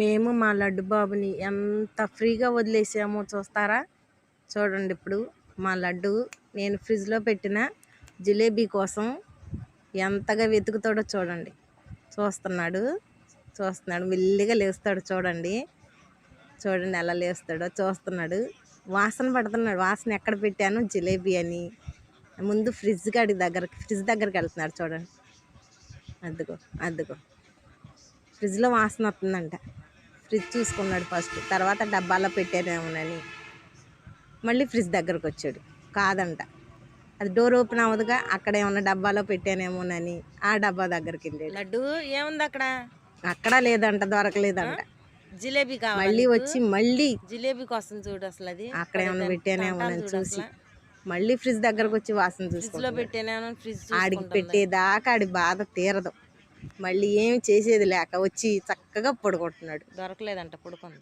మేము మా లడ్డు బాబుని ఎంత ఫ్రీగా వదిలేసామో చూస్తారా? చూడండి ఇప్పుడు మా లడ్డు నేను ఫ్రిడ్జ్లో పెట్టిన జిలేబీ కోసం ఎంతగా వెతుకుతాడో చూడండి. చూస్తున్నాడు మెల్లిగా లేస్తాడు చూడండి. చూడండి ఎలా లేస్తాడో చూస్తున్నాడు. వాసన పడుతున్నాడు. వాసన ఎక్కడ పెట్టాను జిలేబీ అని. ముందు ఫ్రిడ్జ్ దగ్గరికి వెళ్తున్నాడు చూడండి. అద్దుకో ఫ్రిడ్జ్లో వాసన వస్తుందంట. ఫ్రిడ్జ్ చూసుకున్నాడు ఫస్ట్, తర్వాత డబ్బాలో పెట్టానేమోనని మళ్ళీ ఫ్రిడ్జ్ దగ్గరకు వచ్చాడు. కాదంట, అది డోర్ ఓపెన్ అవ్వదుగా, అక్కడ ఏమన్నా డబ్బాలో పెట్టానేమోనని ఆ డబ్బా దగ్గరికి వెళ్ళాడు. లడ్డు ఏముంది అక్కడ? అక్కడ లేదంట, దొరకలేదంట. జిలేబీ కావాలి. మళ్ళీ వచ్చి జిలేబీ కోసం చూడు అసలు అది అక్కడ ఏమన్నా పెట్టానేమోనని చూసి మళ్ళీ ఫ్రిడ్జ్ దగ్గరకు వచ్చి వాసన చూసుకున్నాడు. ఆడికి పెట్టేదాకా ఆడి బాధ తీరదు. మళ్ళీ ఏమి చేసేది లేక వచ్చి చక్కగా పడుకుంటున్నాడు. దొరకలేదంట, పడుకుంది.